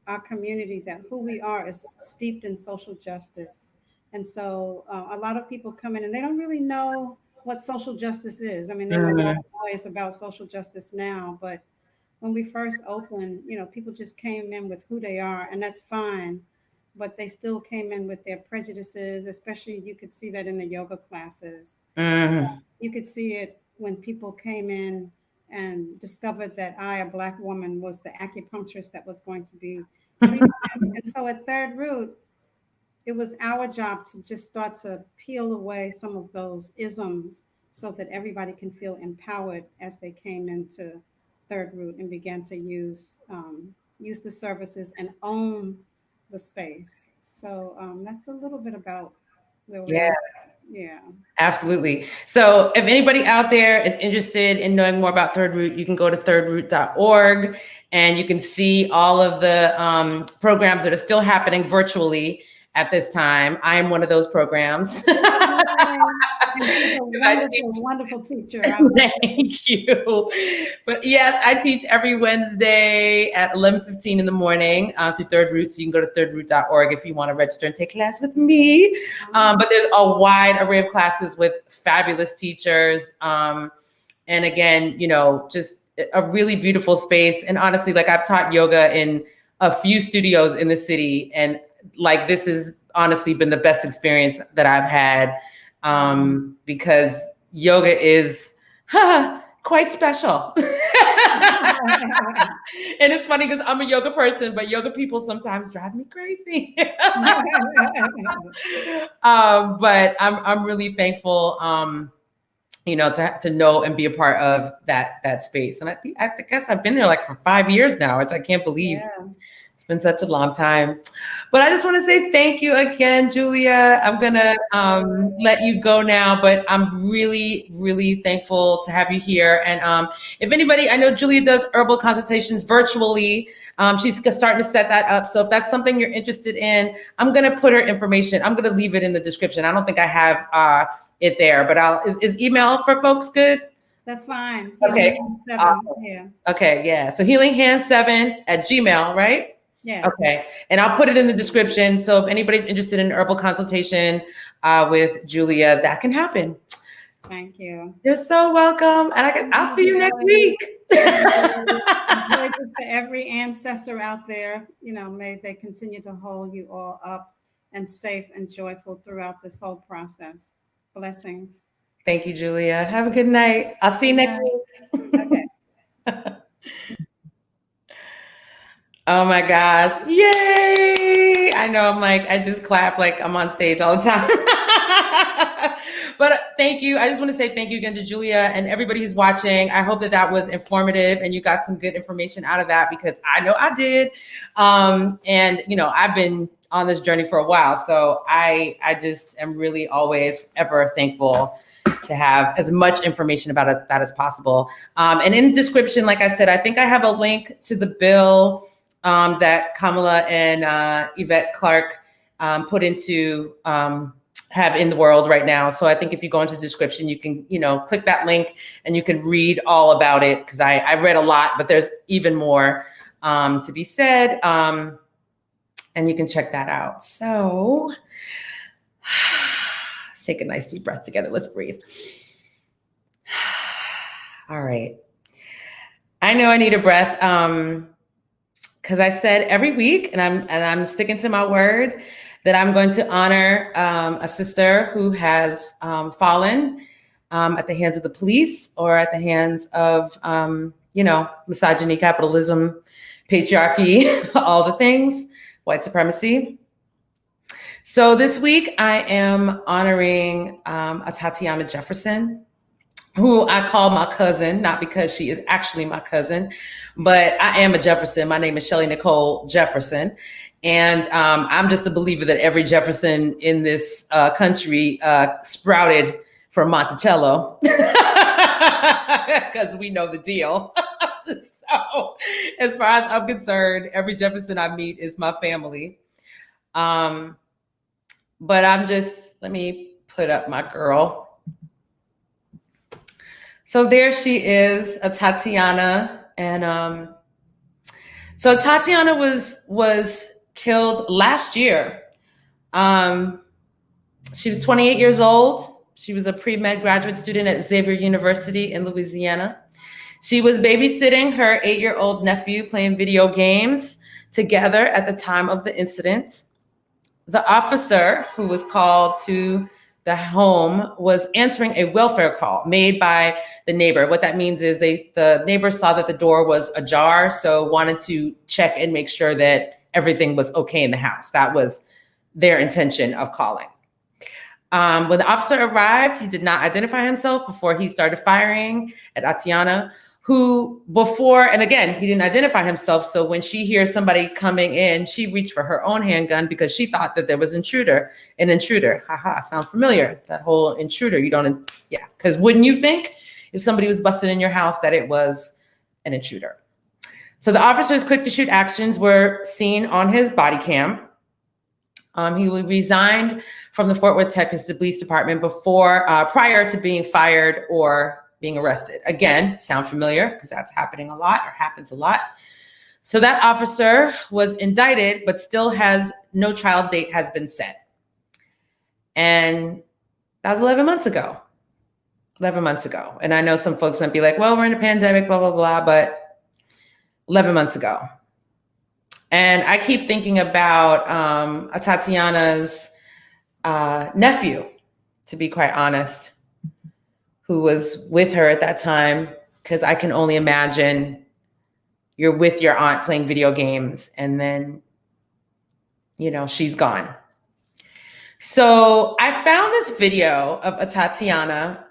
our community that who we are is steeped in social justice. And so a lot of people come in and they don't really know what social justice is. I mean, there's a lot of noise about social justice now, but when we first opened, you know, people just came in with who they are, and that's fine. But they still came in with their prejudices, especially you could see that in the yoga classes. You could see it when people came in and discovered that I, a Black woman, was the acupuncturist that was going to be treating them. And so at Third Root, it was our job to just start to peel away some of those isms so that everybody can feel empowered as they came into Third Root and began to use the services and own the space. So that's a little bit about where we're at. Yeah. Absolutely. So if anybody out there is interested in knowing more about Third Root, you can go to thirdroot.org and you can see all of the programs that are still happening virtually at this time. I am one of those programs. Wonderful teacher. Thank you. But yes, I teach every Wednesday at 11:15 in the morning through Third Root. So you can go to thirdroot.org if you want to register and take class with me. But there's a wide array of classes with fabulous teachers. And again, you know, just a really beautiful space. And honestly, like I've taught yoga in a few studios in the city, and like this has honestly been the best experience that I've had. Because yoga is quite special. And it's funny because I'm a yoga person, but yoga people sometimes drive me crazy. But I'm really thankful, you know, to know and be a part of that space. And I guess I've been there like for 5 years now, which I can't believe. Yeah. It's been such a long time. But I just want to say thank you again, Julia. I'm going to let you go now, but I'm really, really thankful to have you here. And if anybody, I know Julia does herbal consultations virtually. She's starting to set that up. So if that's something you're interested in, I'm going to put her information. I'm going to leave it in the description. I don't think I have it there, but is email for folks good? That's fine. Okay. Yeah. Okay. Yeah. So healinghands7@gmail, right? Yes. Okay. And I'll put it in the description. So if anybody's interested in herbal consultation with Julia, that can happen. Thank you. You're so welcome. And I'll see you next week. Praises to every ancestor out there. You know, may they continue to hold you all up and safe and joyful throughout this whole process. Blessings. Thank you, Julia. Have a good night. I'll see you next week. Okay. Oh my gosh. Yay. I know I just clap like I'm on stage all the time. But thank you. I just want to say thank you again to Julia and everybody who's watching. I hope that was informative and you got some good information out of that, because I know I did. And you know, I've been on this journey for a while. So I just am really always ever thankful to have as much information about that as possible. And in the description, like I said, I think I have a link to the bill that Kamala and Yvette Clark put into have in the world right now. So I think if you go into the description, you can, click that link and you can read all about it, because I read a lot, but there's even more to be said. And you can check that out. So let's take a nice deep breath together. Let's breathe. All right. I know I need a breath because I said every week, and I'm sticking to my word, that I'm going to honor a sister who has fallen at the hands of the police or at the hands of, misogyny, capitalism, patriarchy, all the things, white supremacy. So this week I am honoring Atatiana Jefferson, who I call my cousin, not because she is actually my cousin, but I am a Jefferson. My name is Shelley Nicole 7. And I'm just a believer that every Jefferson in this country sprouted from Monticello, because we know the deal. So as far as I'm concerned, every Jefferson I meet is my family. But let me put up my girl. So there she is, Atatiana. And so Atatiana was killed last year. She was 28 years old. She was a pre-med graduate student at Xavier University in Louisiana. She was babysitting her 8-year-old nephew playing video games together at the time of the incident. The officer who was called to the home was answering a welfare call made by the neighbor. What that means is the neighbor saw that the door was ajar, so wanted to check and make sure that everything was okay in the house. That was their intention of calling. When the officer arrived, he did not identify himself before he started firing at Atatiana, who and again, he didn't identify himself. So when she hears somebody coming in, she reached for her own handgun because she thought that there was an intruder. Haha, sounds familiar. That whole intruder, because wouldn't you think if somebody was busted in your house that it was an intruder? So the officer's quick to shoot actions were seen on his body cam. He resigned from the Fort Worth, Texas Police Department prior to being fired or being arrested. Again, sound familiar because that's happening a lot or happens a lot. So that officer was indicted, but still no trial date has been set. And that was 11 months ago. 11 months ago. And I know some folks might be like, well, we're in a pandemic, blah, blah, blah, but 11 months ago. And I keep thinking about Atatiana's nephew, to be quite honest, who was with her at that time, because I can only imagine you're with your aunt playing video games and then, she's gone. So I found this video of Atatiana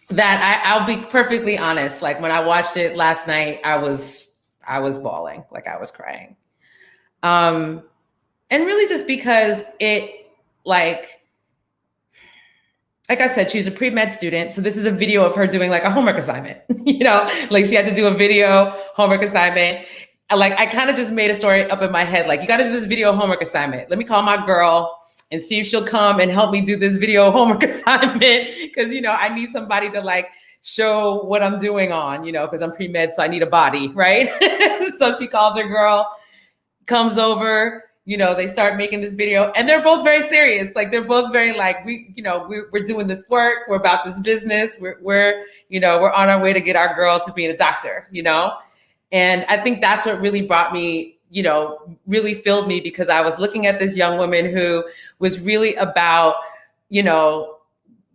that I'll be perfectly honest. Like when I watched it last night, I was bawling, like I was crying. And really just because it like I said, she was a pre-med student. So this is a video of her doing like a homework assignment, like she had to do a video homework assignment. I kind of just made a story up in my head. Like, you got to do this video homework assignment. Let me call my girl and see if she'll come and help me do this video homework assignment. Cause I need somebody to show what I'm doing on, cause I'm pre-med. So I need a body. Right. So she calls her girl, comes over, they start making this video and they're both very serious. Like they're both very we're doing this work. We're about this business. We're on our way to get our girl to being a doctor, And I think that's what really brought me, really filled me, because I was looking at this young woman who was really about,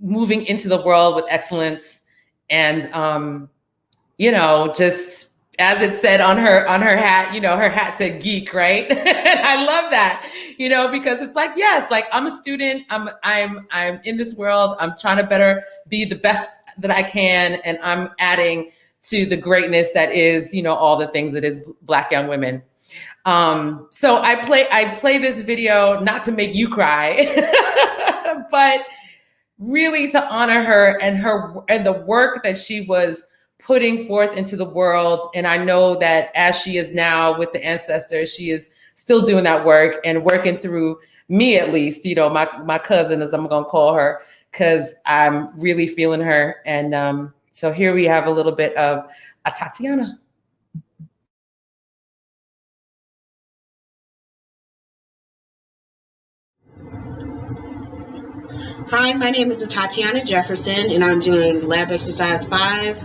moving into the world with excellence. And, just as it said on her hat, her hat said geek, right? And I love that, because it's yes, I'm a student. I'm in this world. I'm trying to better be the best that I can. And I'm adding to the greatness that is, all the things that is Black young women. So I play this video not to make you cry, but really to honor her and the work that she was putting forth into the world. And I know that as she is now with the ancestors, she is still doing that work and working through me at least, my cousin, as I'm going to call her, because I'm really feeling her. And so here we have a little bit of Atatiana. Hi, my name is Atatiana Jefferson, and I'm doing lab exercise 5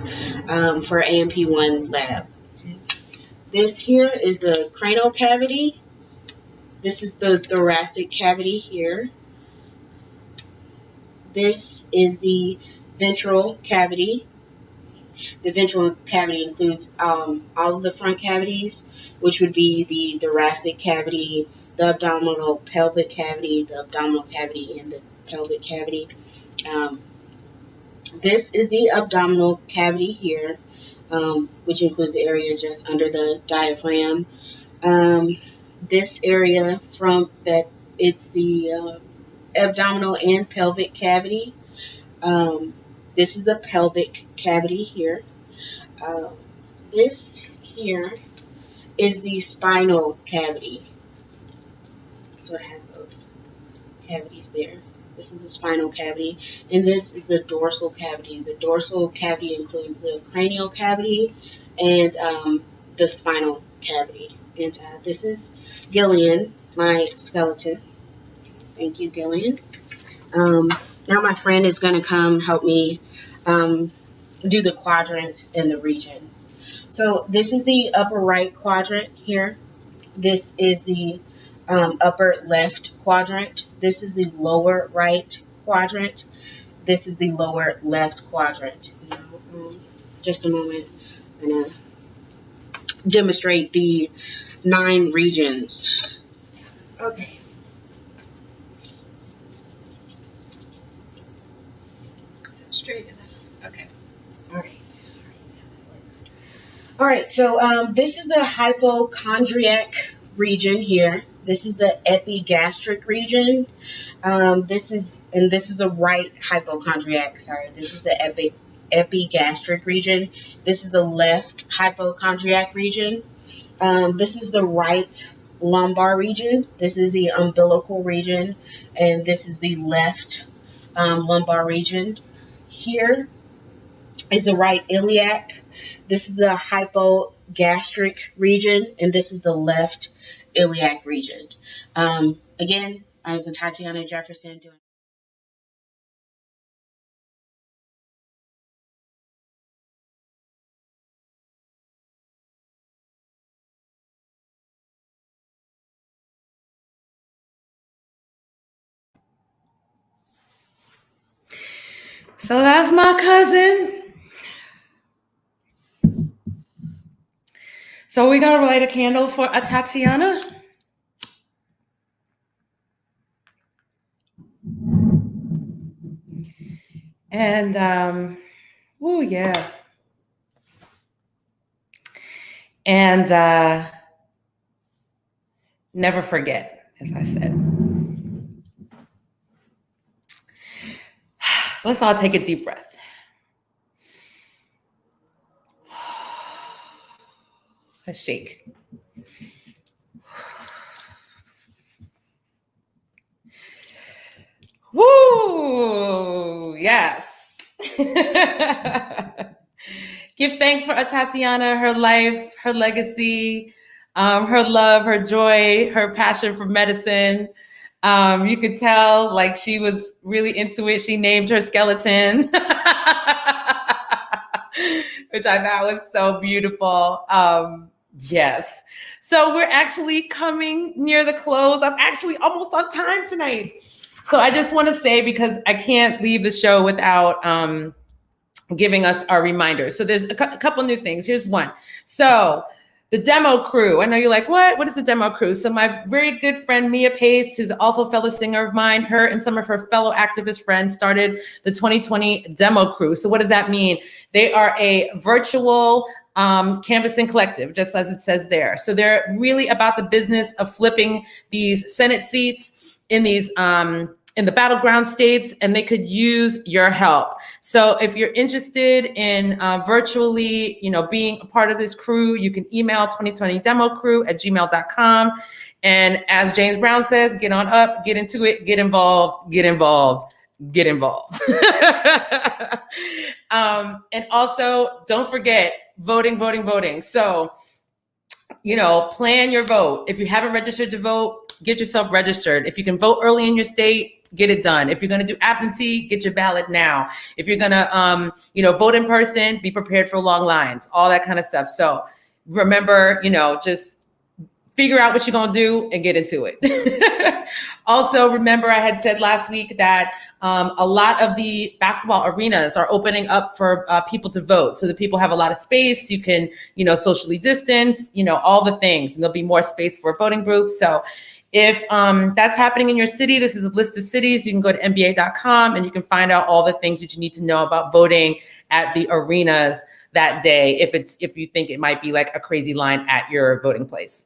for AMP1 lab. This here is the cranial cavity. This is the thoracic cavity here. This is the ventral cavity. The ventral cavity includes all of the front cavities, which would be the thoracic cavity, the abdominal pelvic cavity, the abdominal cavity, and the pelvic cavity. This is the abdominal cavity here, which includes the area just under the diaphragm. This area it's the abdominal and pelvic cavity. This is the pelvic cavity here. This here is the spinal cavity. So it has those cavities there. This is the spinal cavity, and this is the dorsal cavity. The dorsal cavity includes the cranial cavity and the spinal cavity. And this is Gillian, my skeleton. Thank you, Gillian. Now my friend is going to come help me do the quadrants and the regions. So this is the upper right quadrant here. This is the upper left quadrant. This is the lower right quadrant. This is the lower left quadrant. Just a moment, I'm going to demonstrate the 9 regions. Okay. Straight enough. Okay. All right. All right. So this is the hypochondriac region here. This is the epigastric region. This is the right hypochondriac. Sorry, this is the epigastric region. This is the left hypochondriac region. This is the right lumbar region. This is the umbilical region, and this is the left lumbar region. Here is the right iliac. This is the hypogastric region, and this is the left iliac region. Again, I was Atatiana Jefferson doing. So that's my cousin. So we're going to light a candle for Atatiana. And, oh, yeah. And never forget, as I said. So let's all take a deep breath. Let's shake. Woo! Yes. Give thanks for Atatiana, her life, her legacy, her love, her joy, her passion for medicine. You could tell like she was really into it. She named her skeleton, which I thought was so beautiful. Yes. So we're actually coming near the close. I'm actually almost on time tonight. So I just want to say, because I can't leave the show without giving us our reminders. So there's a couple new things. Here's one. So the demo crew. I know you're like, what? What is the demo crew? So my very good friend, Mia Pace, who's also a fellow singer of mine, her and some of her fellow activist friends started the 2020 demo crew. So what does that mean? They are a virtual canvassing collective, just as it says there. So they're really about the business of flipping these Senate seats in these in the battleground states, and they could use your help. So if you're interested in virtually, being a part of this crew, you can email 2020democrew@gmail.com. And as James Brown says, get on up, get into it, get involved, get involved, get involved. And also, don't forget, voting. So, plan your vote. If you haven't registered to vote, get yourself registered. If you can vote early in your state, get it done. If you're going to do absentee, get your ballot now. If you're going to, vote in person, be prepared for long lines, all that kind of stuff. So remember, just figure out what you're going to do and get into it. Also, remember, I had said last week that a lot of the basketball arenas are opening up for people to vote. So the people have a lot of space. You can, socially distance, all the things, and there'll be more space for voting booths. So if that's happening in your city, this is a list of cities. You can go to nba.com and you can find out all the things that you need to know about voting at the arenas that day, if you think it might be like a crazy line at your voting place.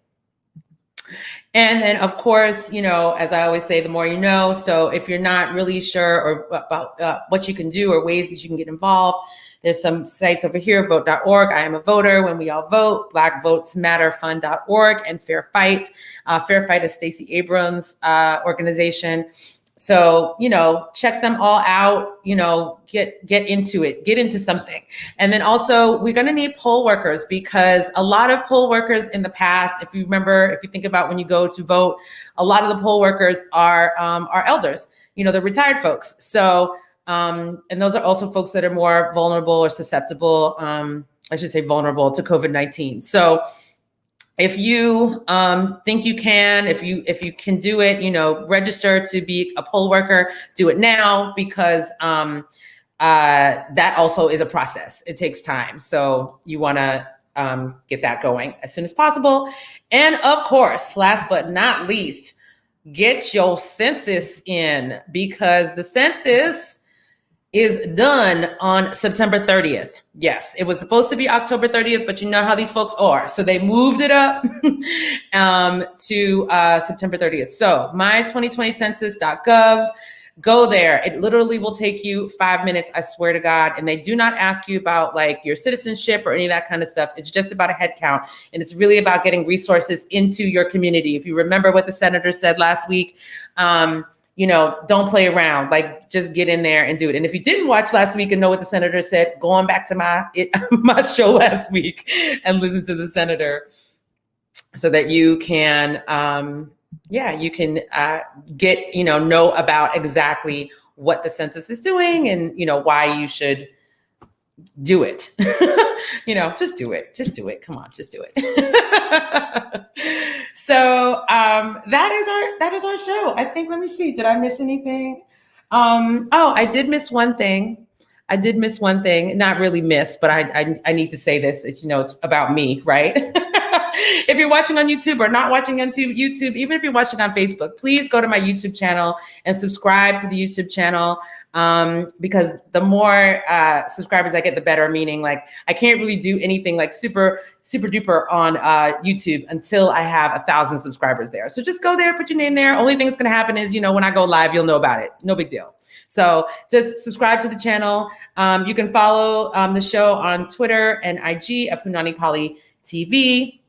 And then, of course, as I always say, the more you know. So if you're not really sure or about what you can do or ways that you can get involved, there's some sites over here, vote.org, I Am a Voter, When We All Vote, BlackVotesMatterFund.org, and Fair Fight. Fair Fight is Stacey Abrams' organization. So, check them all out, get into it, get into something. And then also, we're going to need poll workers, because a lot of poll workers in the past, if you think about when you go to vote, a lot of the poll workers are elders, they're retired folks. So, and those are also folks that are more vulnerable or susceptible, I should say vulnerable to COVID-19. So, if you think you can, if you can do it, register to be a poll worker, do it now, because that also is a process. It takes time. So you want to get that going as soon as possible. And of course, last but not least, get your census in, because the census is done on September 30th. Yes, it was supposed to be October 30th, but you know how these folks are. So they moved it up to September 30th. So my2020census.gov, go there. It literally will take you 5 minutes, I swear to God. And they do not ask you about like your citizenship or any of that kind of stuff. It's just about a head count. And it's really about getting resources into your community. If you remember what the senator said last week, don't play around, like just get in there and do it. And if you didn't watch last week and know what the senator said, go on back to my show last week and listen to the senator, so that you can, get, know about exactly what the census is doing and, why you should do it. Just do it. Just do it. Come on, just do it. So that is our show. I think, let me see, did I miss anything? I did miss one thing. Not really miss, but I need to say this. It's, it's about me, right? If you're watching on YouTube or not watching on YouTube, even if you're watching on Facebook, please go to my YouTube channel and subscribe to the YouTube channel. Because the more subscribers I get, the better. Meaning, like, I can't really do anything like super duper on YouTube until I have 1,000 subscribers there. So just go there, put your name there. Only thing that's going to happen is, when I go live, you'll know about it. No big deal. So just subscribe to the channel. You can follow the show on Twitter and IG at Punanny TV.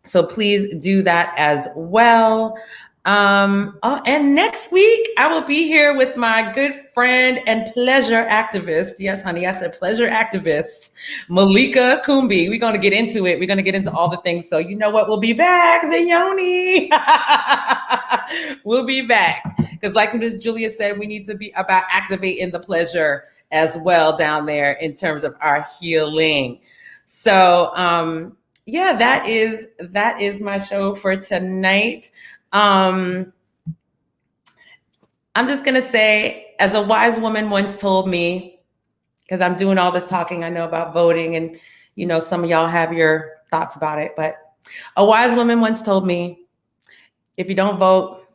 So please do that as well. And next week, I will be here with my good friend and pleasure activist. Yes, honey, I said pleasure activist, Malika Kumbi. We're going to get into it. We're going to get into all the things. So you know what? We'll be back, the Yoni. We'll be back. Because like Miss Julia said, we need to be about activating the pleasure as well down there in terms of our healing. So, that is my show for tonight. I'm just going to say, as a wise woman once told me, because I'm doing all this talking, I know about voting, and, some of y'all have your thoughts about it, but a wise woman once told me, if you don't vote,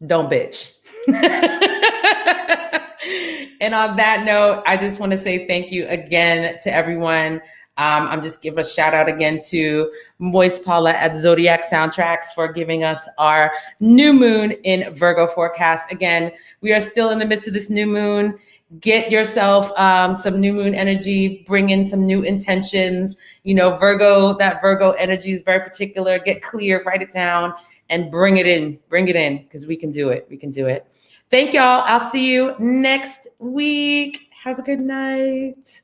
don't bitch. And on that note, I just want to say thank you again to everyone I'm just give a shout out again to Moist Paula at Zodiac Soundtracks for giving us our new moon in Virgo forecast. Again, we are still in the midst of this new moon. Get yourself some new moon energy, bring in some new intentions. You know, that Virgo energy is very particular. Get clear, write it down, and bring it in, because we can do it. We can do it. Thank y'all. I'll see you next week. Have a good night.